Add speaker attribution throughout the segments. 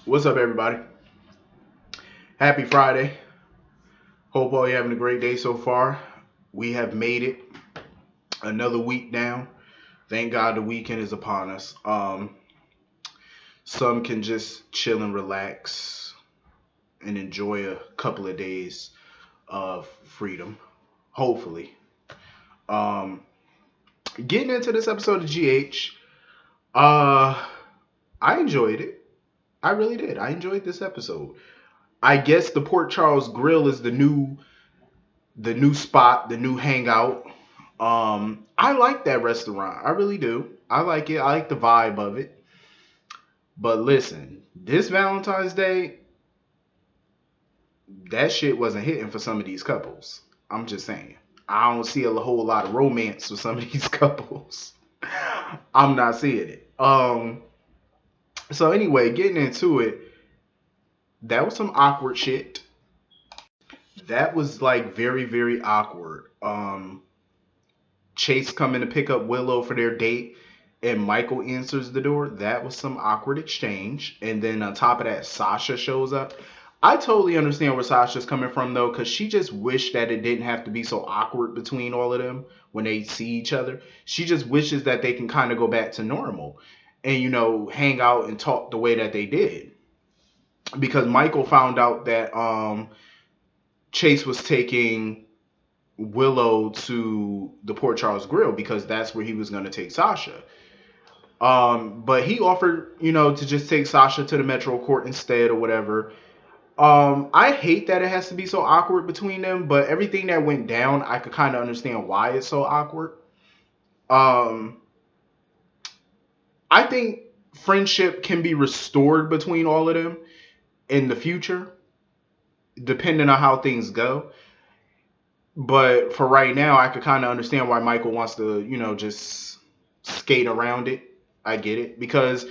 Speaker 1: What's up, everybody? Happy Friday. Hope all you having a great day so far. We have made it another week down. Thank God the weekend is upon us. Some can just chill and relax and enjoy a couple of days of freedom. Hopefully. Um, Getting into this episode of GH, uh, I enjoyed it. I really did. I enjoyed this episode. I guess the Port Charles Grill is the new spot, the new hangout. I like that restaurant. I really do. I like it. I like the vibe of it. But listen, this Valentine's Day, that shit wasn't hitting for some of these couples. I'm just saying. I don't see a whole lot of romance with some of these couples. I'm not seeing it. So anyway, getting into it, that was some awkward shit. That was like very, very awkward. Chase coming to pick up Willow for their date and Michael answers the door. That was some awkward exchange. And then on top of that, Sasha shows up. I totally understand where Sasha's coming from though, because she just wished that it didn't have to be so awkward between all of them when they see each other. She just wishes that they can kind of go back to normal and, hang out and talk the way that they did. Because Michael found out that Chase was taking Willow to the Port Charles Grill because that's where he was going to take Sasha. But he offered, to just take Sasha to the Metro Court instead or whatever. I hate that it has to be so awkward between them, but everything that went down, I could kind of understand why it's so awkward. Um, I think friendship can be restored between all of them in the future, depending on how things go. But for right now, I could kind of understand why Michael wants to, just skate around it. I get it because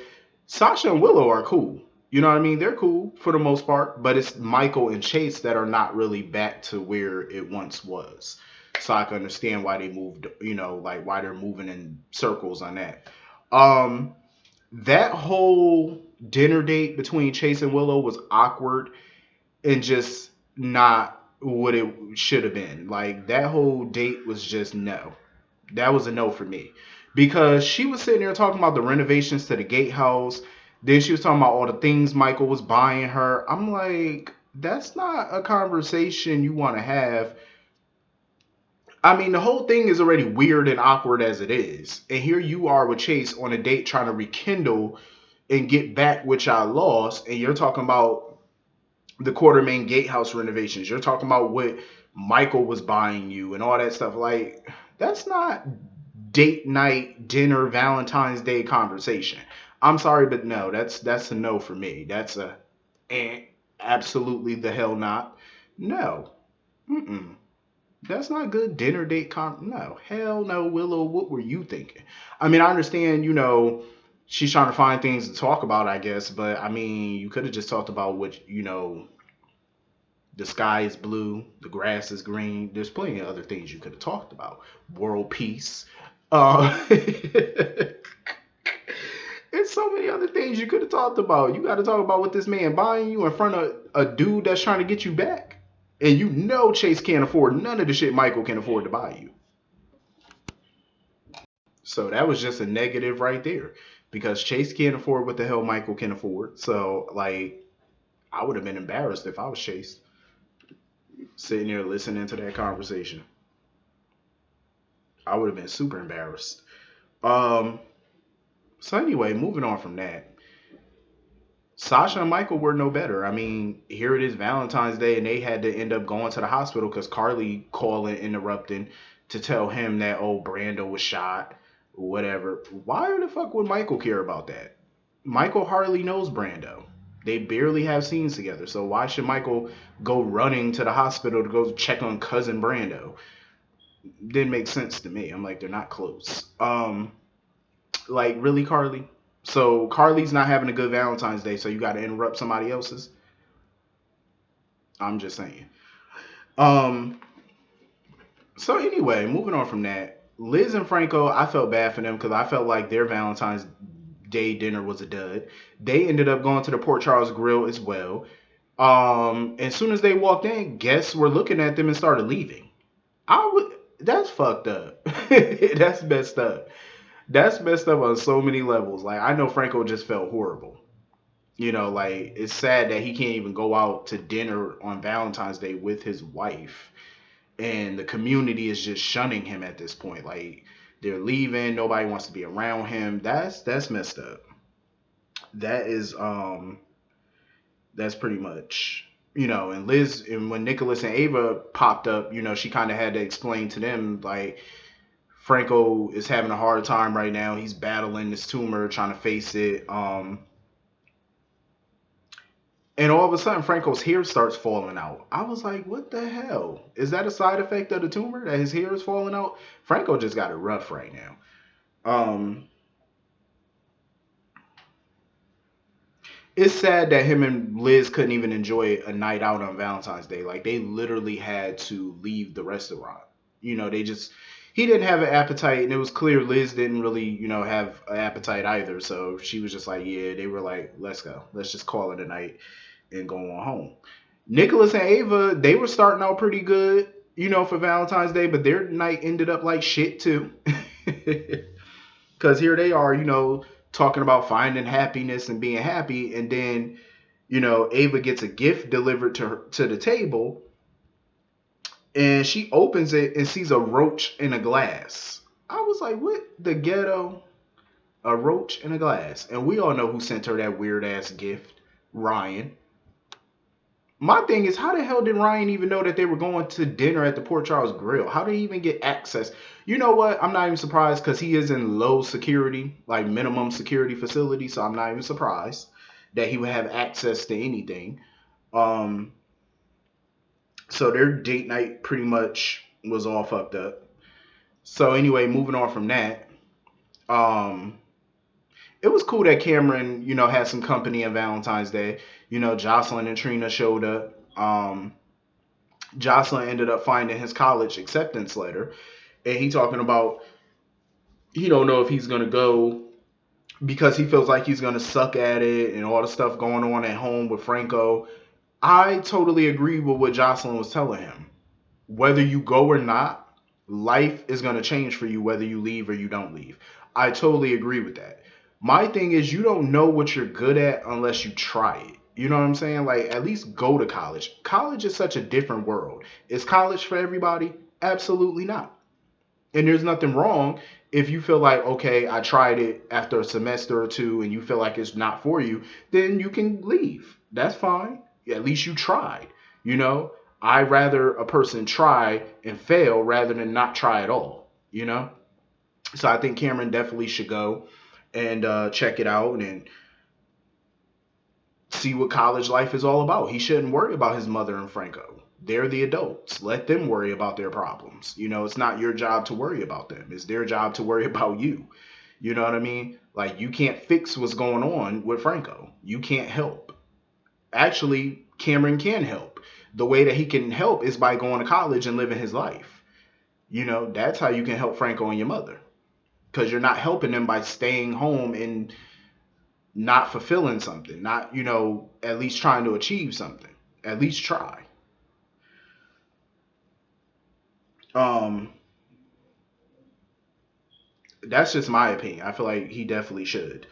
Speaker 1: Sasha and Willow are cool. You know what I mean? They're cool for the most part, but it's Michael and Chase that are not really back to where it once was. So I can understand why they moved, like why they're moving in circles on that. Um, that whole dinner date between Chase and Willow was awkward and just not what it should have been. Like that whole date was just no. That was a no for me. Because she was sitting there talking about the renovations to the gatehouse. Then she was talking about all the things Michael was buying her. I'm like, that's not a conversation you want to have. I mean, the whole thing is already weird and awkward as it is. And here you are with Chase on a date trying to rekindle and get back what y'all lost. And you're talking about the Quartermain Gatehouse renovations. You're talking about what Michael was buying you and all that stuff. Like, that's not date night, dinner, Valentine's Day conversation. I'm sorry, but no, that's a no for me. That's a absolutely the hell not. No. Mm-mm. That's not good dinner date no. Hell no, Willow. What were you thinking? I mean, I understand, she's trying to find things to talk about, I guess, but I mean, you could have just talked about what, the sky is blue, the grass is green. There's plenty of other things you could have talked about. World peace. It's so many other things you could have talked about. You got to talk about what this man buying you in front of a dude that's trying to get you back. And Chase can't afford none of the shit Michael can afford to buy you. So that was just a negative right there. Because Chase can't afford what the hell Michael can afford. So, like, I would have been embarrassed if I was Chase sitting there listening to that conversation. I would have been super embarrassed. Um, so anyway, moving on from that. Sasha and Michael were no better. I mean, here it is Valentine's Day, and they had to end up going to the hospital because Carly calling, interrupting to tell him that, oh, Brando was shot, whatever. Why the fuck would Michael care about that? Michael hardly knows Brando. They barely have scenes together, so why should Michael go running to the hospital to go check on cousin Brando? Didn't make sense to me. I'm like, they're not close. Like, really, Carly? So Carly's not having a good Valentine's Day, so you got to interrupt somebody else's. I'm just saying. Um. So anyway, moving on from that, Liz and Franco, I felt bad for them because I felt like their Valentine's Day dinner was a dud. They ended up going to the Port Charles Grill as well. As soon as they walked in, guests were looking at them and started leaving. I would. That's fucked up. That's messed up. That's messed up on so many levels. Like I know Franco just felt horrible. Like it's sad that he can't even go out to dinner on Valentine's Day with his wife, and the community is just shunning him at this point. Like they're leaving, nobody wants to be around him. That's messed up. That is that's pretty much and Liz, and when Nicholas and Ava popped up, she kind of had to explain to them like Franco is having a hard time right now. He's battling this tumor, trying to face it. And all of a sudden, Franco's hair starts falling out. I was like, what the hell? Is that a side effect of the tumor that his hair is falling out? Franco just got it rough right now. It's sad that him and Liz couldn't even enjoy a night out on Valentine's Day. Like, they literally had to leave the restaurant. He didn't have an appetite, and it was clear Liz didn't really, have an appetite either. So she was just like, yeah, they were like, let's go. Let's just call it a night and go on home. Nicholas and Ava, they were starting out pretty good, for Valentine's Day, but their night ended up like shit too. Because here they are, talking about finding happiness and being happy, and then, Ava gets a gift delivered to her to the table, and she opens it and sees a roach in a glass. I was like, what the ghetto? A roach in a glass. And we all know who sent her that weird ass gift. Ryan. My thing is, how the hell did Ryan even know that they were going to dinner at the Port Charles Grill? How did he even get access? You know what? I'm not even surprised because he is in low security, like minimum security facility. So I'm not even surprised that he would have access to anything. Um, so their date night pretty much was all fucked up. So anyway, moving on from that, um, it was cool that Cameron, had some company on Valentine's Day. Jocelyn and Trina showed up. Jocelyn ended up finding his college acceptance letter, and he talking about he don't know if he's gonna go because he feels like he's gonna suck at it and all the stuff going on at home with Franco. I totally agree with what Jocelyn was telling him. Whether you go or not, life is gonna change for you whether you leave or you don't leave. I totally agree with that. My thing is you don't know what you're good at unless you try it. You know what I'm saying? Like at least go to college. College is such a different world. Is college for everybody? Absolutely not. And there's nothing wrong if you feel like, okay, I tried it after a semester or two and you feel like it's not for you, then you can leave. That's fine. At least you tried. You know, I'd rather a person try and fail rather than not try at all. So I think Cameron definitely should go and check it out and see what college life is all about. He shouldn't worry about his mother and Franco. They're the adults. Let them worry about their problems. It's not your job to worry about them. It's their job to worry about you. You know what I mean? Like, you can't fix what's going on with Franco. You can't help. Actually, Cameron can help. The way that he can help is by going to college and living his life. That's how you can help Franco and your mother. Because you're not helping them by staying home and not fulfilling something, not, at least trying to achieve something. At least try. Um, that's just my opinion. I feel like he definitely should.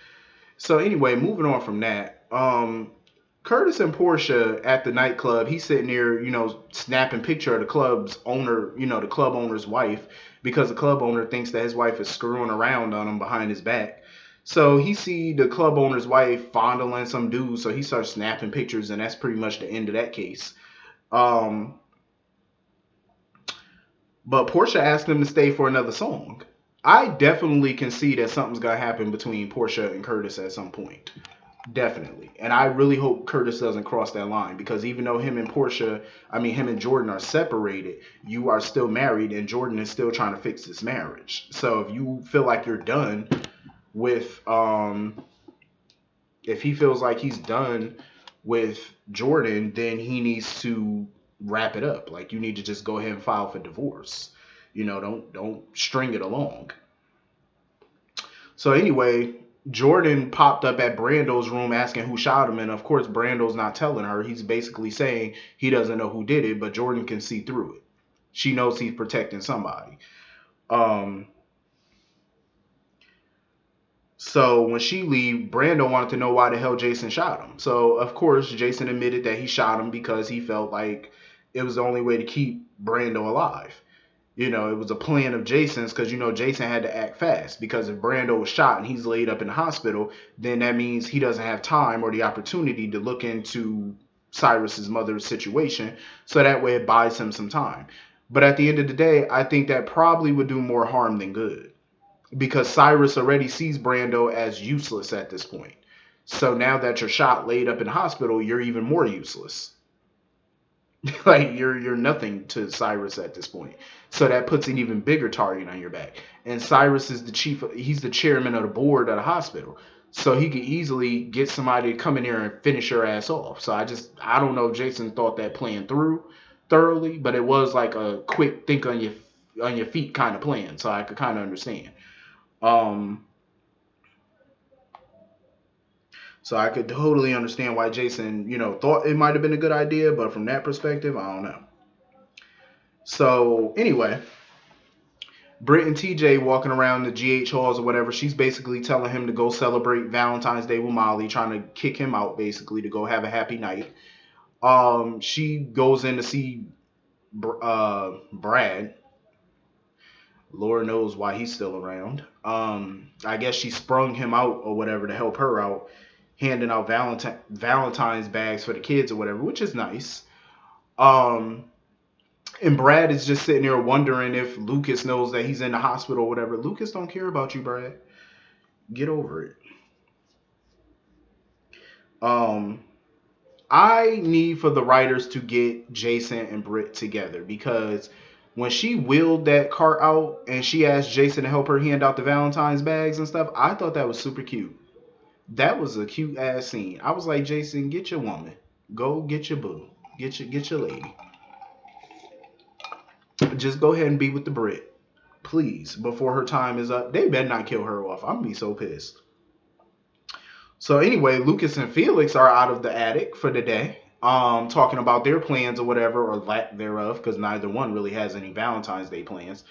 Speaker 1: So anyway, moving on from that, Curtis and Portia at the nightclub, he's sitting there, snapping picture of the club's owner, the club owner's wife, because the club owner thinks that his wife is screwing around on him behind his back. So he see the club owner's wife fondling some dude, so he starts snapping pictures, and that's pretty much the end of that case. Um, but Portia asked him to stay for another song. I definitely can see that something's gonna happen between Portia and Curtis at some point. Definitely. And I really hope Curtis doesn't cross that line because even though him and Jordan are separated, you are still married and Jordan is still trying to fix this marriage. So if you feel like you're done with, if he feels like he's done with Jordan, then he needs to wrap it up. Like, you need to just go ahead and file for divorce. Don't string it along. So anyway, Jordan popped up at Brando's room asking who shot him, and of course Brando's not telling her. He's basically saying he doesn't know who did it, but Jordan can see through it. She knows he's protecting somebody. Um, so when she leave, Brando wanted to know why the hell Jason shot him. So of course Jason admitted that he shot him because he felt like it was the only way to keep Brando alive. It was a plan of Jason's because, Jason had to act fast because if Brando was shot and he's laid up in the hospital, then that means he doesn't have time or the opportunity to look into Cyrus's mother's situation. So that way it buys him some time. But at the end of the day, I think that probably would do more harm than good because Cyrus already sees Brando as useless at this point. So now that you're shot, laid up in the hospital, you're even more useless. Like you're nothing to Cyrus at this point. So that puts an even bigger target on your back. And Cyrus is he's the chairman of the board of the hospital. So he could easily get somebody to come in here and finish your ass off. So I don't know if Jason thought that plan through thoroughly, but it was like a quick think on your feet kind of plan. So I could kind of understand. Um so I could totally understand why Jason, thought it might have been a good idea, but from that perspective, I don't know. So anyway, Britt and TJ walking around the GH halls or whatever. She's basically telling him to go celebrate Valentine's Day with Molly, trying to kick him out basically to go have a happy night. She goes in to see Brad. Lord knows why he's still around. I guess she sprung him out or whatever to help her out, handing out Valentine's bags for the kids or whatever, which is nice. Um, And Brad is just sitting there wondering if Lucas knows that he's in the hospital or whatever. Lucas don't care about you, Brad. Get over it. Um, I need for the writers to get Jason and Britt together because when she wheeled that cart out and she asked Jason to help her hand out the Valentine's bags and stuff, I thought that was super cute. That was a cute ass scene. I was like, Jason, get your woman. Go get your boo. Get your lady. Just go ahead and be with the Brit. Please, before her time is up. They better not kill her off. I'm gonna be so pissed. So anyway, Lucas and Felix are out of the attic for the day, talking about their plans or whatever, or lack thereof, because neither one really has any Valentine's Day plans.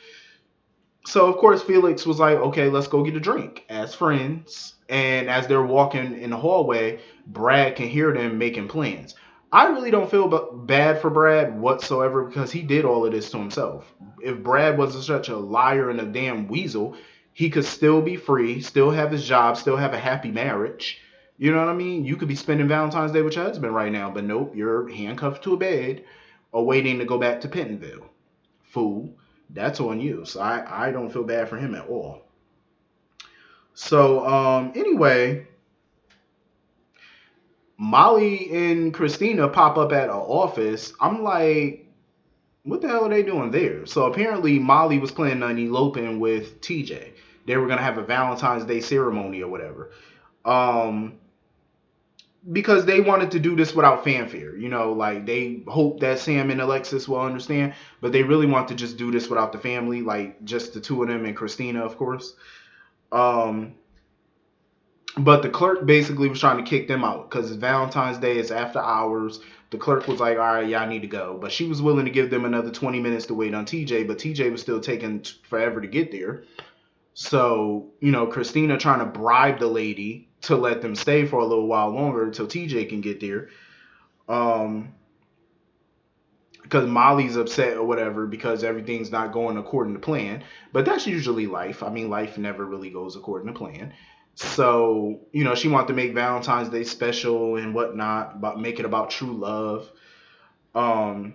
Speaker 1: So of course Felix was like, okay, let's go get a drink as friends. And as they're walking in the hallway, Brad can hear them making plans. I really don't feel bad for Brad whatsoever because he did all of this to himself. If Brad wasn't such a liar and a damn weasel, he could still be free, still have his job, still have a happy marriage. You know what I mean? You could be spending Valentine's Day with your husband right now, but nope, you're handcuffed to a bed or waiting to go back to Pentonville. Fool. That's on you. So I don't feel bad for him at all. So anyway, Molly and Christina pop up at an office. I'm like, what the hell are they doing there? So apparently Molly was planning on eloping with TJ. They were gonna have a Valentine's Day ceremony or whatever. Um because they wanted to do this without fanfare. Like they hope that Sam and Alexis will understand, but they really want to just do this without the family, like just the two of them and Christina, of course. Um, but the clerk basically was trying to kick them out because Valentine's Day is after hours. The clerk was like, all right, y'all need to go. But she was willing to give them another 20 minutes to wait on TJ, but TJ was still taking forever to get there. So, Christina trying to bribe the lady to let them stay for a little while longer until TJ can get there. Um, because Molly's upset or whatever because everything's not going according to plan. But that's usually life. I mean, life never really goes according to plan. So, she wanted to make Valentine's Day special and whatnot, make it about true love. Um,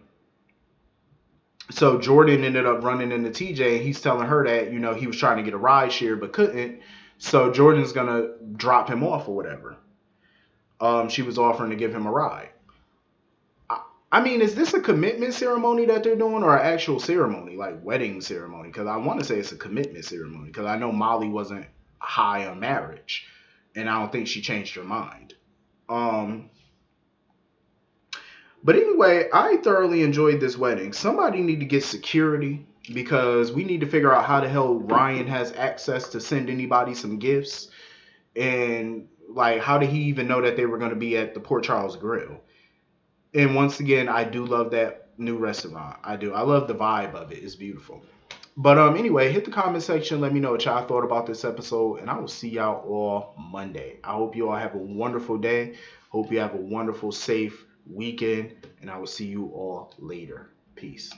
Speaker 1: so Jordan ended up running into TJ and he's telling her that, he was trying to get a ride share but couldn't. So Jordan's going to drop him off or whatever. She was offering to give him a ride. I mean, is this a commitment ceremony that they're doing or an actual ceremony, like wedding ceremony? Because I want to say it's a commitment ceremony because I know Molly wasn't high on marriage and I don't think she changed her mind. Um, but anyway, I thoroughly enjoyed this wedding. Somebody need to get security because we need to figure out how the hell Ryan has access to send anybody some gifts. And like, how did he even know that they were going to be at the Port Charles Grill? And once again, I do love that new restaurant. I do. I love the vibe of it. It's beautiful. But anyway, hit the comment section. Let me know what y'all thought about this episode, and I will see y'all all Monday. I hope you all have a wonderful day. Hope you have a wonderful, safe weekend, and I will see you all later. Peace.